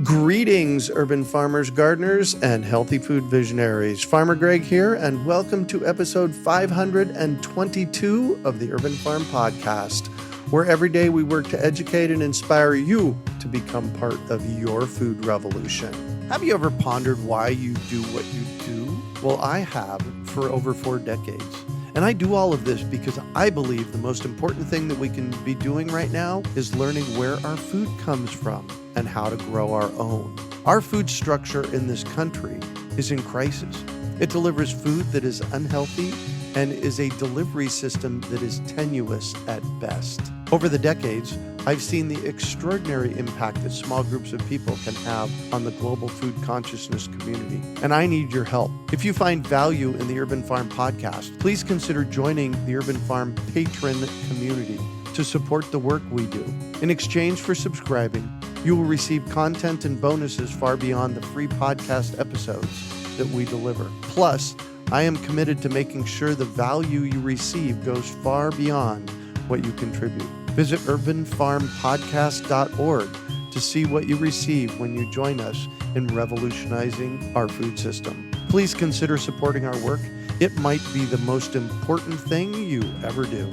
Greetings, urban farmers, gardeners, and healthy food visionaries. Farmer Greg here, and welcome to episode 522 of the Urban Farm Podcast, where every day we work to educate and inspire you to become part of your food revolution. Have you ever pondered why you do what you do? Well, I have for over 4 decades. And I do all of this because I believe the most important thing that we can be doing right now is learning where our food comes from and how to grow our own. Our food structure in this country is in crisis. It delivers food that is unhealthy and is a delivery system that is tenuous at best. Over the decades, I've seen the extraordinary impact that small groups of people can have on the global food consciousness community. And I need your help. If you find value in the Urban Farm Podcast, please consider joining the Urban Farm Patron community to support the work we do. In exchange for subscribing, you will receive content and bonuses far beyond the free podcast episodes that we deliver. Plus, I am committed to making sure the value you receive goes far beyond what you contribute. Visit urbanfarmpodcast.org to see what you receive when you join us in revolutionizing our food system. Please consider supporting our work. It might be the most important thing you ever do.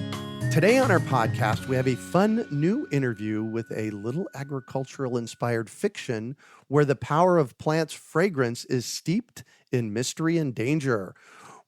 Today on our podcast, we have a fun new interview with a little agricultural-inspired fiction where the power of plants' fragrance is steeped in mystery and danger.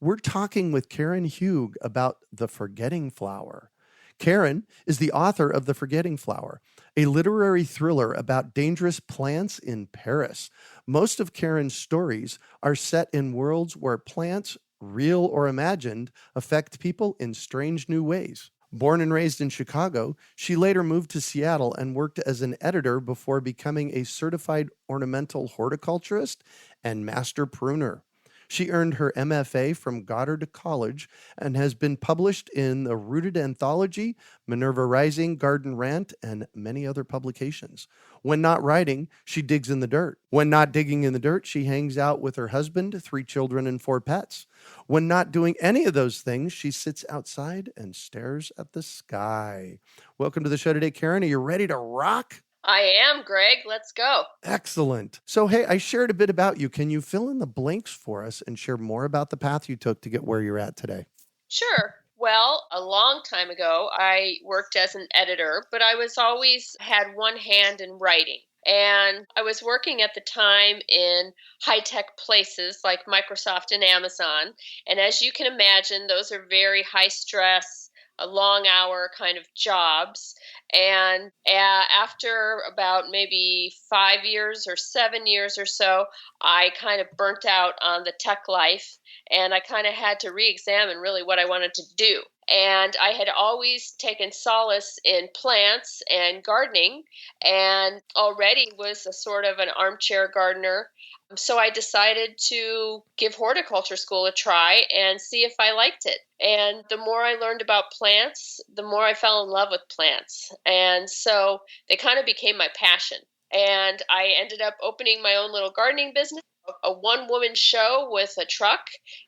We're talking with Karen Hugg about The Forgetting Flower. Karen is the author of The Forgetting Flower, a literary thriller about dangerous plants in Paris. Most of Karen's stories are set in worlds where plants, real or imagined, affect people in strange new ways. Born and raised in Chicago, she later moved to Seattle and worked as an editor before becoming a certified ornamental horticulturist and master pruner. She earned her MFA from Goddard College and has been published in the Rooted Anthology, Minerva Rising, Rant, and many other publications. When not writing, she digs in the dirt. When not digging in the dirt, she hangs out with her husband, 3 children, and 4 pets. When not doing any of those things, she sits outside and stares at the sky. Welcome to the show today, Karen. Are you ready to rock? I am, Greg. Let's go. Excellent. So, hey, I shared a bit about you. Can you fill in the blanks for us and share more about the path you took to get where you're at today? Sure. Well, a long time ago, I worked as an editor, but I was always had one hand in writing. And I was working at the time in high-tech places like Microsoft and Amazon. And as you can imagine, those are very high-stress, a long hour kind of jobs. And after about maybe 5 years or 7 years or so, I kind of burnt out on the tech life, and I kind of had to re-examine really what I wanted to do. And I had always taken solace in plants and gardening, and already was a sort of an armchair gardener. So I decided to give horticulture school a try and see if I liked it. And the more I learned about plants, the more I fell in love with plants. And so they kind of became my passion. And I ended up opening my own little gardening business, a one-woman show with a truck,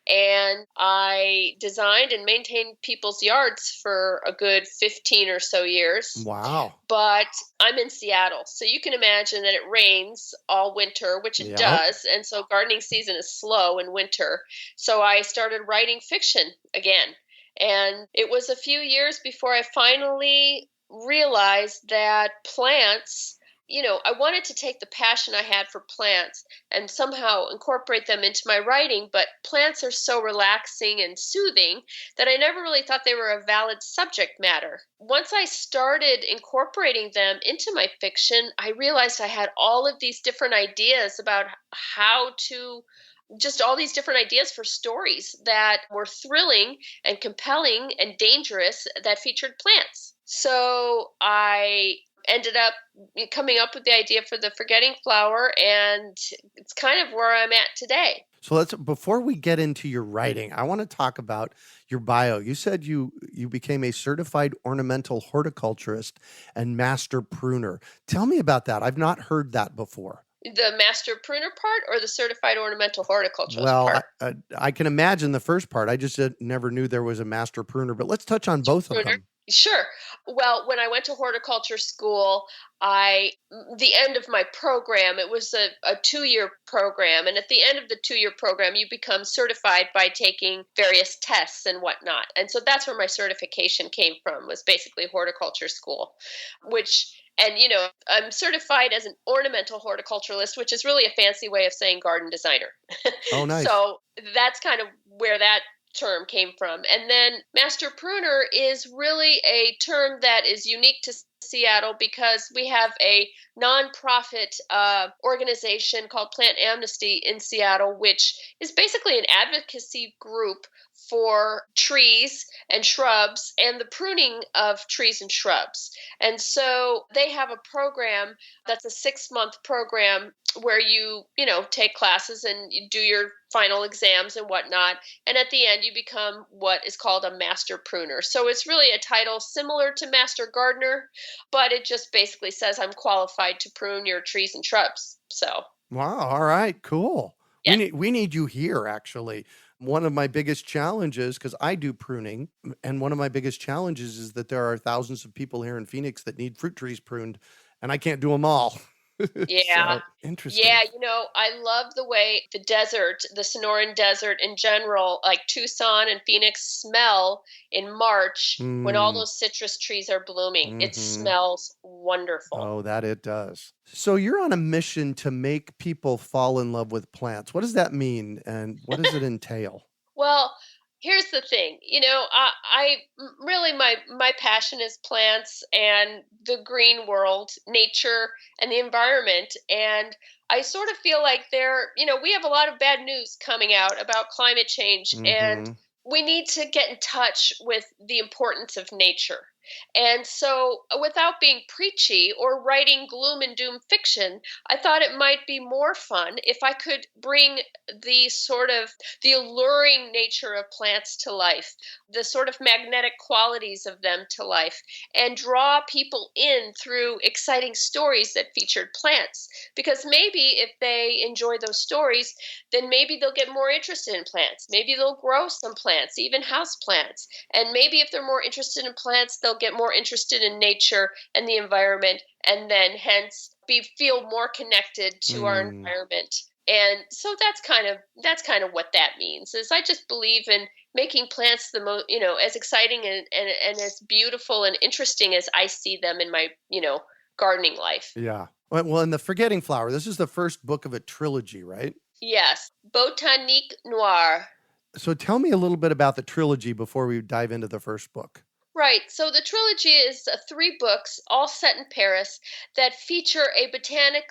and I designed and maintained people's yards for a good 15 or so years. Wow. But I'm in Seattle, so you can imagine that it rains all winter, which it does, and so gardening season is slow in winter. So I started writing fiction again, and it was a few years before I finally realized that plants, I wanted to take the passion I had for plants and somehow incorporate them into my writing, but plants are so relaxing and soothing that I never really thought they were a valid subject matter. Once I started incorporating them into my fiction, I realized I had all of these different ideas about just all these different ideas for stories that were thrilling and compelling and dangerous that featured plants. So I ended up coming up with the idea for The Forgetting Flower, and it's kind of where I'm at today. So before we get into your writing, I want to talk about your bio. You said you became a certified ornamental horticulturist and master pruner. Tell me about that. I've not heard that before. The master pruner part or the certified ornamental horticulturalist Well, part? I can imagine the first part. I just never knew there was a master pruner, but let's touch on both of Pruner? them. Sure. Well, when I went to horticulture school, the end of my program, it was a 2-year program. And at the end of the 2-year program, you become certified by taking various tests and whatnot. And so that's where my certification came from, was basically horticulture school, I'm certified as an ornamental horticulturalist, which is really a fancy way of saying garden designer. Oh, nice. So that's kind of where that term came from. And then master pruner is really a term that is unique to Seattle because we have a nonprofit organization called Plant Amnesty in Seattle, which is basically an advocacy group for trees and shrubs and the pruning of trees and shrubs. And so they have a program that's a 6-month program where you take classes and you do your final exams and whatnot. And at the end, you become what is called a master pruner. So it's really a title similar to master gardener, but it just basically says I'm qualified to prune your trees and shrubs. So, Wow. All right. Cool. yeah. We need you here, actually. One of my biggest challenges, because I do pruning, and one of my biggest challenges is that there are thousands of people here in Phoenix that need fruit trees pruned, and I can't do them all. Yeah. So, interesting. Yeah, I love the way the Sonoran Desert in general, like Tucson and Phoenix smell in March when all Mm, those citrus trees are blooming. It mhm. smells wonderful. Oh, that it does. So you're on a mission to make people fall in love with plants. What does that mean, and what does it entail? Well, here's the thing. Really my passion is plants and the green world, nature and the environment. And I sort of feel like we have a lot of bad news coming out about climate change, and Mhm. we need to get in touch with the importance of nature. And so, without being preachy or writing gloom and doom fiction, I thought it might be more fun if I could bring the alluring nature of plants to life, the sort of magnetic qualities of them to life, and draw people in through exciting stories that featured plants. Because maybe if they enjoy those stories, then maybe they'll get more interested in plants. Maybe they'll grow some plants, even house plants. And maybe if they're more interested in plants, they'll get more interested in nature and the environment, and then hence feel more connected to our Mm. environment. And so that's kind of what that means. Is I just believe in making plants the most, as exciting and as beautiful and interesting as I see them in my, gardening life. Yeah. Well, and the Forgetting Flower, this is the first book of a trilogy, right? Yes, Botanique Noire. So tell me a little bit about the trilogy before we dive into the first book. Right. So the trilogy is 3 books, all set in Paris, that feature a botanic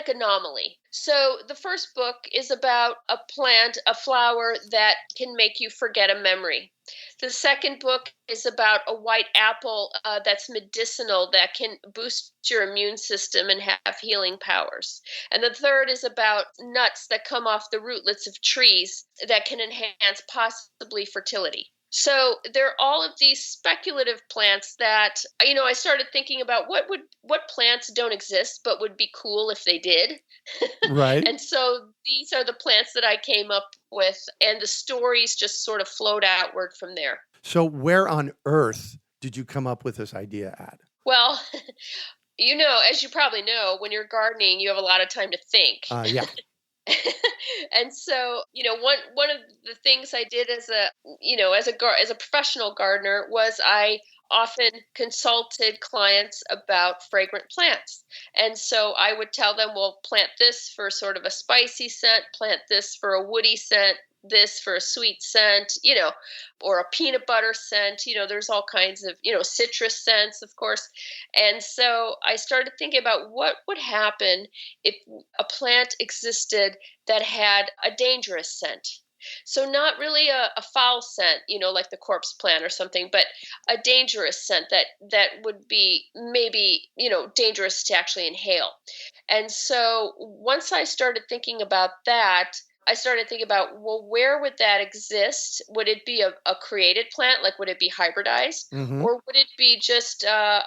anomaly. So the first book is about a plant, a flower that can make you forget a memory. The second book is about a white apple that's medicinal, that can boost your immune system and have healing powers. And the third is about nuts that come off the rootlets of trees that can enhance possibly fertility. So there are all of these speculative plants that I started thinking about what plants don't exist but would be cool if they did. Right. And so these are the plants that I came up with, and the stories just sort of flowed outward from there. So where on earth did you come up with this idea at? Well, as you probably know, when you're gardening, you have a lot of time to think. Yeah. And so, one of the things I did as a professional gardener was I often consulted clients about fragrant plants. And so I would tell them, well, plant this for sort of a spicy scent, plant this for a woody scent, this for a sweet scent, or a peanut butter scent. There's all kinds of, citrus scents, of course. And so I started thinking about what would happen if a plant existed that had a dangerous scent. So not really a foul scent, like the corpse plant or something, but a dangerous scent that would be maybe, dangerous to actually inhale. And so once I started thinking about that, I started thinking about, well, where would that exist? Would it be a created plant? Like, would it be hybridized? Mm-hmm. Or would it be just, a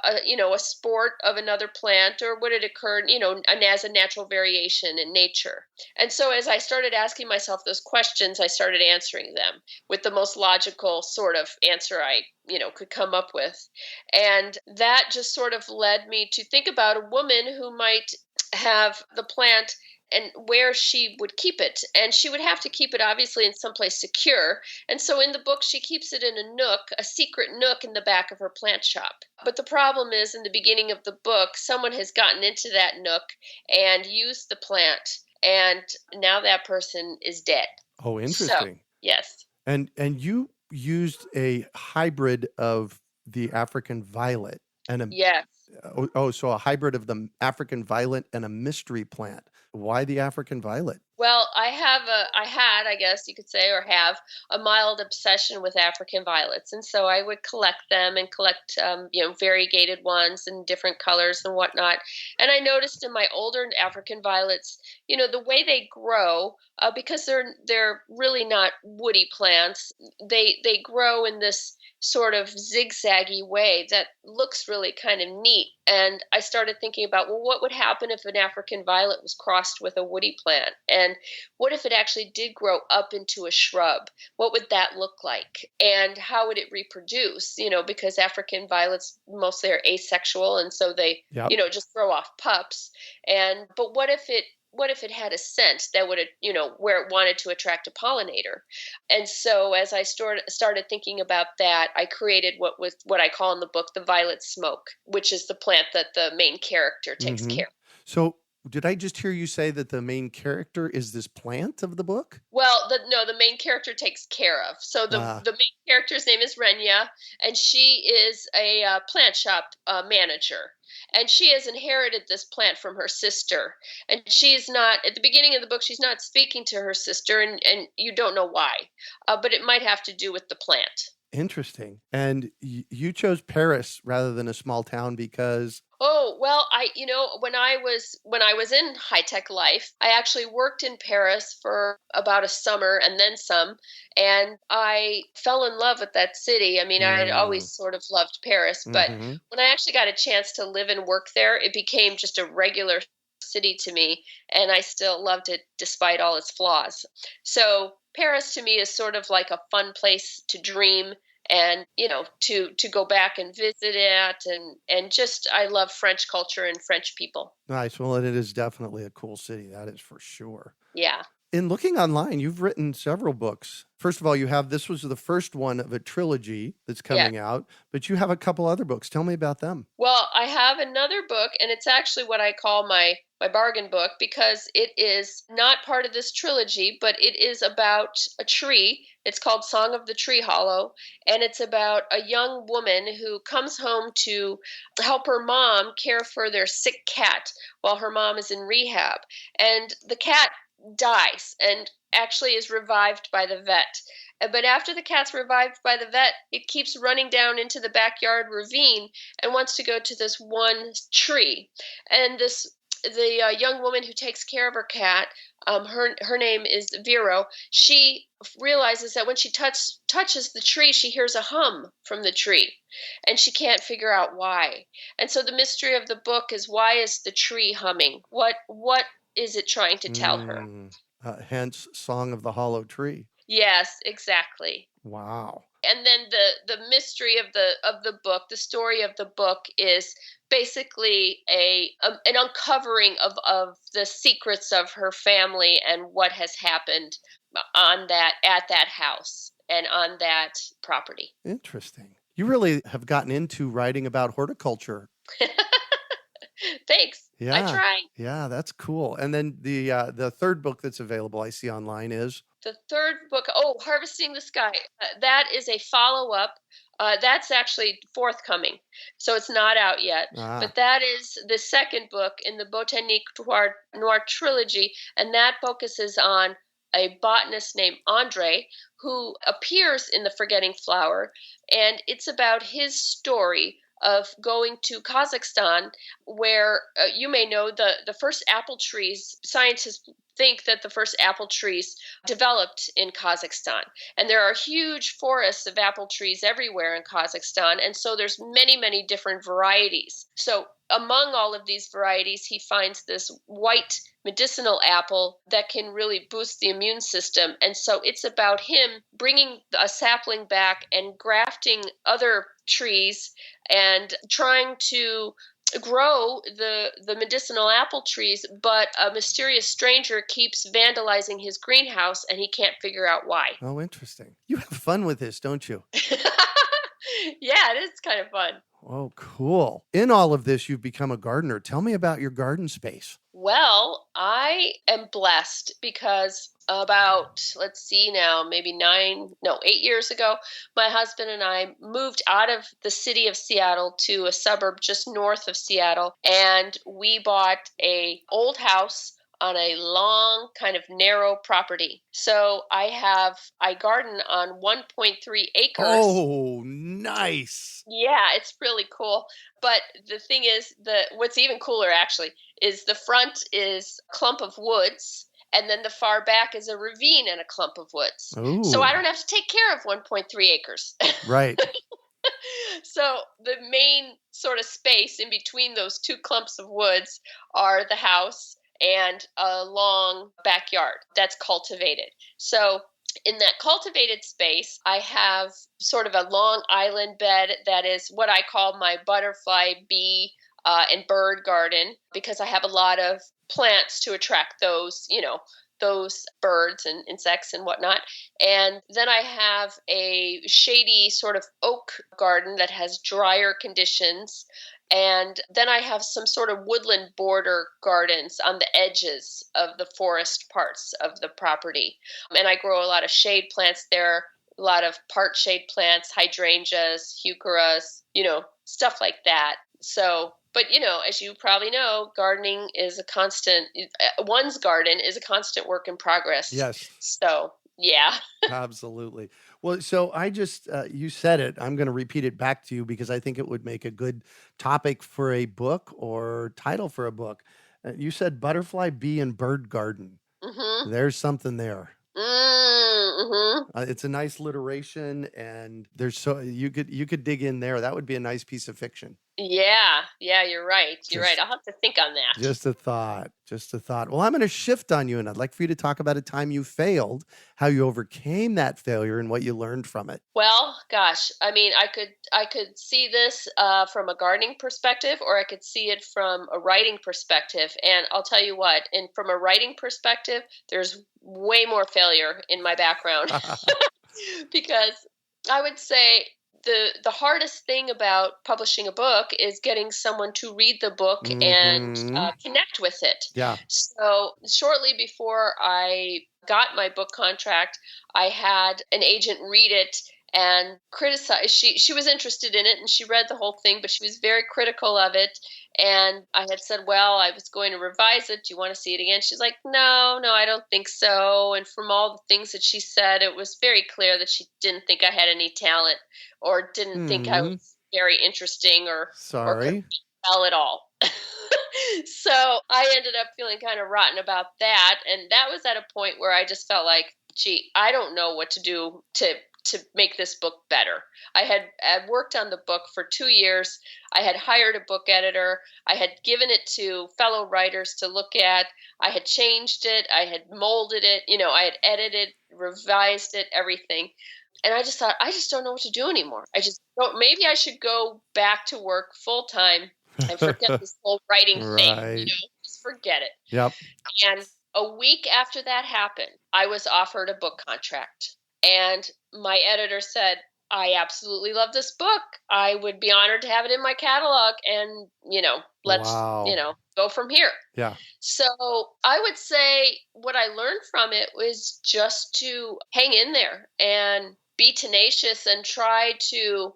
sport of another plant? Or would it occur, as a natural variation in nature? And so as I started asking myself those questions, I started answering them with the most logical sort of answer I could come up with. And that just sort of led me to think about a woman who might have the plant and where she would keep it. And she would have to keep it obviously in someplace secure. And so in the book, she keeps it in a nook, a secret nook in the back of her plant shop. But the problem is, in the beginning of the book, someone has gotten into that nook and used the plant. And now that person is dead. Oh, So, interesting. yes. And you used a hybrid of the African violet and Yes. so a hybrid of the African violet and a mystery plant. Why the African violet? Well, I had, I guess you could say, or have a mild obsession with African violets. And so I would collect them and collect, variegated ones in different colors and whatnot. And I noticed in my older African violets, the way they grow, because they're really not woody plants, they grow in this sort of zigzaggy way that looks really kind of neat. And I started thinking about, well, what would happen if an African violet was crossed with a woody plant? And what if it actually did grow up into a shrub? What would that look like? And how would it reproduce? Because African violets mostly are asexual, and so they, Yep. just throw off pups. But what if it had a scent that would, where it wanted to attract a pollinator? And so as I started thinking about that, I created what I call in the book the violet smoke, which is the plant that the main character takes Mhm. care of. So did I just hear you say that the main character is this plant of the book? Well, the main character takes care of. So Ah, the main character's name is Renya, and she is a plant shop manager. And she has inherited this plant from her sister. And she's not, at the beginning of the book, she's not speaking to her sister, and you don't know why. But it might have to do with the plant. interesting. And you chose Paris rather than a small town because Oh, well, when I was in high tech life, I actually worked in Paris for about a summer and then some, and I fell in love with that city. I mean, I had always mm, sort of loved Paris, but mhm. when I actually got a chance to live and work there, it became just a regular city to me, and I still loved it despite all its flaws. So, Paris to me is sort of like a fun place to dream and to go back and visit it, and just I love French culture and French people. Nice. Well, and it is definitely a cool city. That is for sure. Yeah. In looking online, you've written several books. First of all, this was the first one of a trilogy that's Yeah. coming out, but you have a couple other books. Tell me about them. Well, I have another book, and it's actually what I call my bargain book, because it is not part of this trilogy, but it is about a tree. It's called Song of the Tree Hollow, and it's about a young woman who comes home to help her mom care for their sick cat while her mom is in rehab. And the cat dies and actually is revived by the vet. But after the cat's revived by the vet, it keeps running down into the backyard ravine and wants to go to this one tree. And the young woman who takes care of her cat, her name is Vero. She realizes that when she touches the tree, she hears a hum from the tree, and she can't figure out why. And so the mystery of the book is, why is the tree humming? What is it trying to tell her? Mm, hence Song of the Hollow Tree. Yes, exactly. Wow. And then the mystery of the book, the story of the book, is basically an uncovering of the secrets of her family and what has happened at that house and on that property. Interesting. You really have gotten into writing about horticulture. Thanks. I Yeah. try. Yeah, that's cool. And then the third book that's available I see online is The third book, oh, Harvesting the Sky, that is a follow up. That's actually forthcoming, so it's not out yet. ah, But that is the second book in the Botanique Noire trilogy, and that focuses on a botanist named Andre who appears in The Forgetting Flower, and it's about his story of going to Kazakhstan, where you may know the first apple trees. Scientists think that the first apple trees developed in Kazakhstan. And there are huge forests of apple trees everywhere in Kazakhstan. And so there's many, many different varieties. So among all of these varieties, he finds this white medicinal apple that can really boost the immune system. And so it's about him bringing a sapling back and grafting other trees and trying to grow the medicinal apple trees, but a mysterious stranger keeps vandalizing his greenhouse and he can't figure out why. Oh, interesting. You have fun with this, don't you? Yeah, it is kind of fun. Oh, cool. In all of this, you've become a gardener. Tell me about your garden space. Well, I am blessed because about, let's see now, maybe 8 years ago, my husband and I moved out of the city of Seattle to a suburb just north of Seattle. And we bought an old house on a long, kind of narrow property. So I garden on 1.3 acres. Oh, nice. Yeah, it's really cool. But the thing is, what's even cooler actually is the front is a clump of woods, and then the far back is a ravine and a clump of woods. Ooh. So I don't have to take care of 1.3 acres. Right. So the main sort of space in between those two clumps of woods are the house and a long backyard that's cultivated. So in that cultivated space, I have sort of a long island bed that is what I call my butterfly, bee, and bird garden, because I have a lot of plants to attract those birds and insects and whatnot. And then I have a shady sort of oak garden that has drier conditions. And then I have some sort of woodland border gardens on the edges of the forest parts of the property. And I grow a lot of shade plants there, a lot of part shade plants, hydrangeas, heucheras, stuff like that. So, but as you probably know, gardening is one's garden is a constant work in progress. Yes. So, yeah. Absolutely. Well, so I just, you said it. I'm going to repeat it back to you because I think it would make a good topic for a book or title for a book. You said butterfly, bee, and bird garden. Mm-hmm. There's something there. Mm-hmm. It's a nice alliteration, and you could dig in there. That would be a nice piece of fiction. Yeah, you're right. You're right. I'll have to think on that. Just a thought. Well, I'm going to shift on you, and I'd like for you to talk about a time you failed, how you overcame that failure, and what you learned from it. Well, gosh, I mean, I could see this from a gardening perspective, or I could see it from a writing perspective. And I'll tell you what, from a writing perspective, there's way more failure in my background because I would say the hardest thing about publishing a book is getting someone to read the book and connect with it. Yeah. So shortly before I got my book contract, I had an agent read it and criticize. She was interested in it and she read the whole thing, but she was very critical of it. And I had said, well, I was going to revise it. Do you want to see it again? She's like, no, I don't think so. And from all the things that she said, it was very clear that she didn't think I had any talent or didn't think I was very interesting or well at all. So I ended up feeling kind of rotten about that. And that was at a point where I just felt like, gee, I don't know what to do to make this book better. I had worked on the book for 2 years. I had hired a book editor. I had given it to fellow writers to look at. I had changed it. I had molded it. I had edited, revised it, everything. And I just thought, I just don't know what to do anymore. I just don't. Maybe I should go back to work full time and forget this whole writing thing. Just forget it. Yep. And a week after that happened, I was offered a book contract. And my editor said, I absolutely love this book. I would be honored to have it in my catalog and, let's, go from here. Yeah. So I would say what I learned from it was just to hang in there and be tenacious and try to,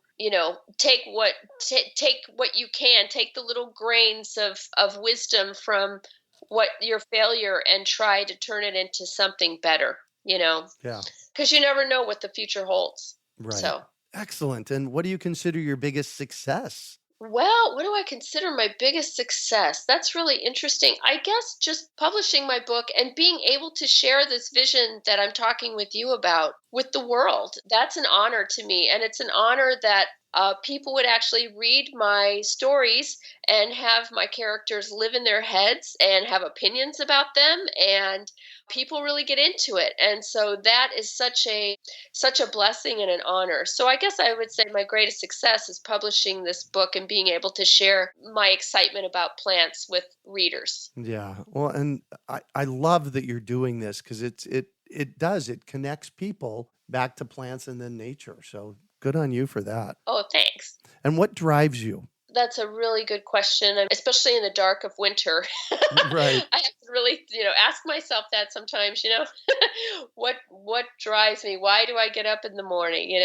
take what you can, take the little grains of wisdom from what your failure and try to turn it into something better, Yeah. Because you never know what the future holds. Right. So excellent. And what do you consider your biggest success? Well, what do I consider my biggest success? That's really interesting. I guess just publishing my book and being able to share this vision that I'm talking with you about with the world. That's an honor to me. And it's an honor that people would actually read my stories and have my characters live in their heads and have opinions about them. And people really get into it. And so that is such a blessing and an honor. So I guess I would say my greatest success is publishing this book and being able to share my excitement about plants with readers. Yeah. Well, and I love that you're doing this because it connects people back to plants and then nature. So good on you for that. Oh, thanks. And what drives you? That's a really good question, especially in the dark of winter. Right. I have to really, ask myself that sometimes, what drives me? Why do I get up in the morning?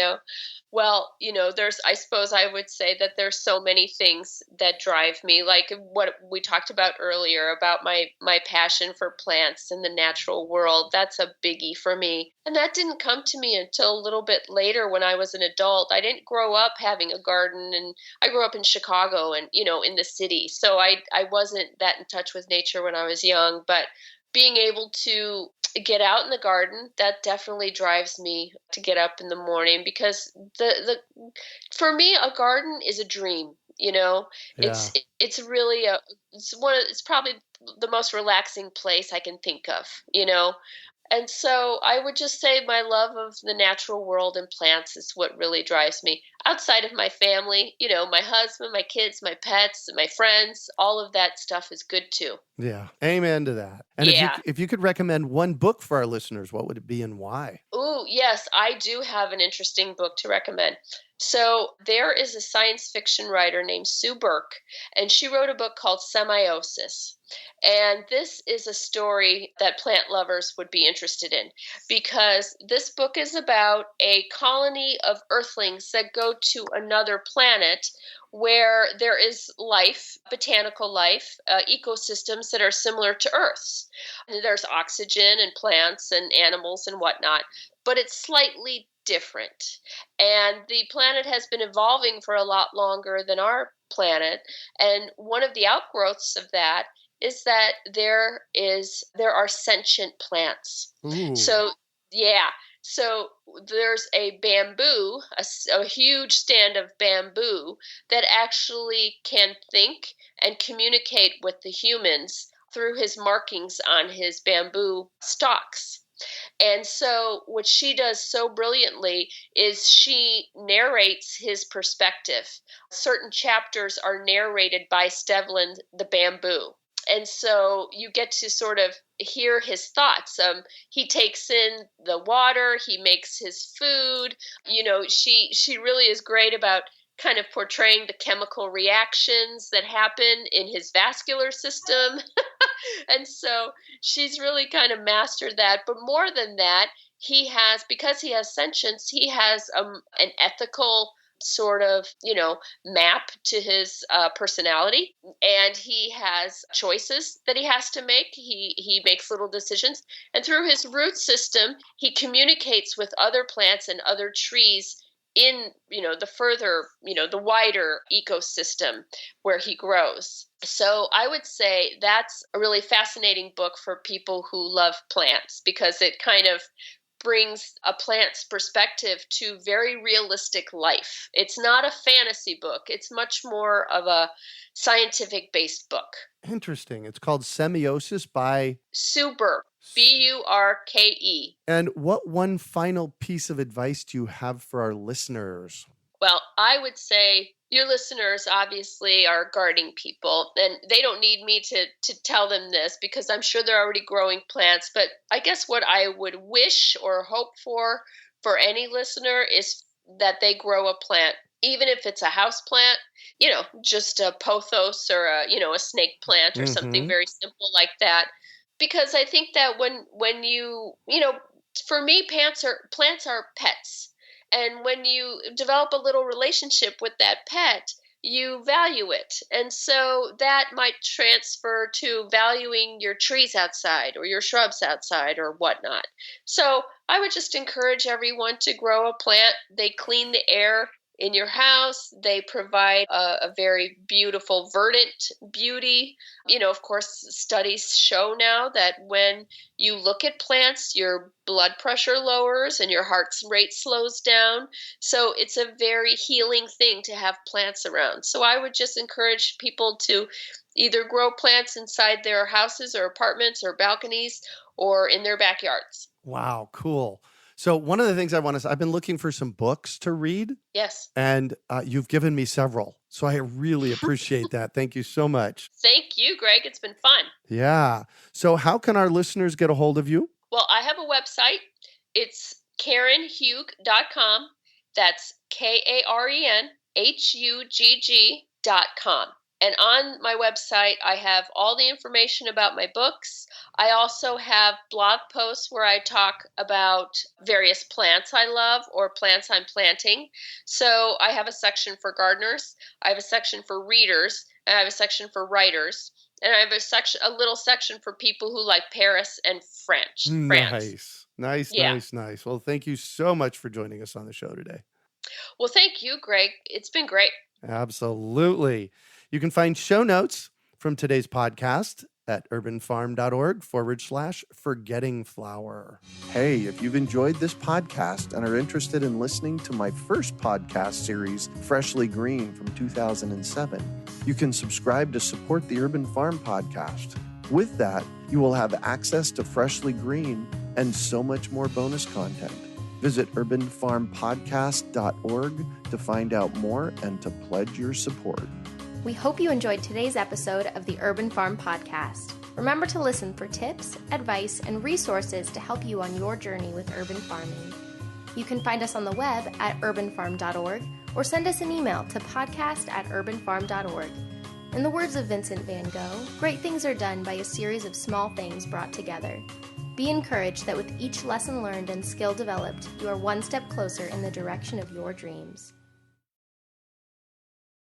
Well, I suppose I would say that there's so many things that drive me, like what we talked about earlier about my passion for plants and the natural world. That's a biggie for me. And that didn't come to me until a little bit later when I was an adult. I didn't grow up having a garden, and I grew up in Chicago and, in the city. So I wasn't that in touch with nature when I was young, but being able to get out in the garden, that definitely drives me to get up in the morning, because for me, a garden is a dream. Yeah. It's really it's probably the most relaxing place I can think of. And so I would just say my love of the natural world and plants is what really drives me. Outside of my family, my husband, my kids, my pets, my friends, all of that stuff is good too. Yeah. Amen to that. And Yeah. if you could recommend one book for our listeners, what would it be and why? Ooh, yes, I do have an interesting book to recommend. So there is a science fiction writer named Sue Burke, and she wrote a book called Semiosis. And this is a story that plant lovers would be interested in, because this book is about a colony of earthlings that go to another planet where there is life, botanical life, ecosystems that are similar to Earth's. There's oxygen and plants and animals and whatnot, but it's slightly different. And the planet has been evolving for a lot longer than our planet. And one of the outgrowths of that is that there are sentient plants. Ooh. So yeah. So there's a bamboo, a huge stand of bamboo that actually can think and communicate with the humans through his markings on his bamboo stalks. And so what she does so brilliantly is she narrates his perspective. Certain chapters are narrated by Stevlin the bamboo. And so you get to sort of hear his thoughts. He takes in the water, he makes his food. She really is great about kind of portraying the chemical reactions that happen in his vascular system. And so she's really kind of mastered that. But more than that, because he has sentience, he has an ethical sort of, map to his personality, and he has choices that he has to make. He makes little decisions, and through his root system, he communicates with other plants and other trees in, the wider ecosystem where he grows. So I would say that's a really fascinating book for people who love plants, because it kind of brings a plant's perspective to very realistic life. It's not a fantasy book. It's much more of a scientific-based book. Interesting. It's called Semiosis by Sue Burke, Burke. And what one final piece of advice do you have for our listeners? Well, I would say your listeners obviously are gardening people, and they don't need me to tell them this, because I'm sure they're already growing plants. But I guess what I would wish or hope for any listener is that they grow a plant, even if it's a house plant, just a pothos or a snake plant or something very simple like that. Because I think that when you, for me, plants are pets. And when you develop a little relationship with that pet, you value it. And so that might transfer to valuing your trees outside or your shrubs outside or whatnot. So I would just encourage everyone to grow a plant. They clean the air. in your house. They provide a very beautiful verdant beauty. Of course, studies show now that when you look at plants, your blood pressure lowers and your heart rate slows down. So it's a very healing thing to have plants around. So I would just encourage people to either grow plants inside their houses or apartments or balconies or in their backyards. Wow, cool. So one of the things I've been looking for some books to read. Yes. And you've given me several. So I really appreciate that. Thank you so much. Thank you, Greg. It's been fun. Yeah. So how can our listeners get a hold of you? Well, I have a website. It's KarenHugg.com. That's KarenHugg.com. And on my website, I have all the information about my books. I also have blog posts where I talk about various plants I love or plants I'm planting. So I have a section for gardeners, I have a section for readers, and I have a section for writers. And I have a little section for people who like Paris and France. Nice. Well, thank you so much for joining us on the show today. Well, thank you, Greg. It's been great. Absolutely. You can find show notes from today's podcast at urbanfarm.org/forgettingflower. Hey, if you've enjoyed this podcast and are interested in listening to my first podcast series, Freshly Green from 2007, you can subscribe to support the Urban Farm podcast. With that, you will have access to Freshly Green and so much more bonus content. Visit urbanfarmpodcast.org to find out more and to pledge your support. We hope you enjoyed today's episode of the Urban Farm Podcast. Remember to listen for tips, advice, and resources to help you on your journey with urban farming. You can find us on the web at urbanfarm.org or send us an email to podcast@urbanfarm.org. In the words of Vincent van Gogh, great things are done by a series of small things brought together. Be encouraged that with each lesson learned and skill developed, you are one step closer in the direction of your dreams.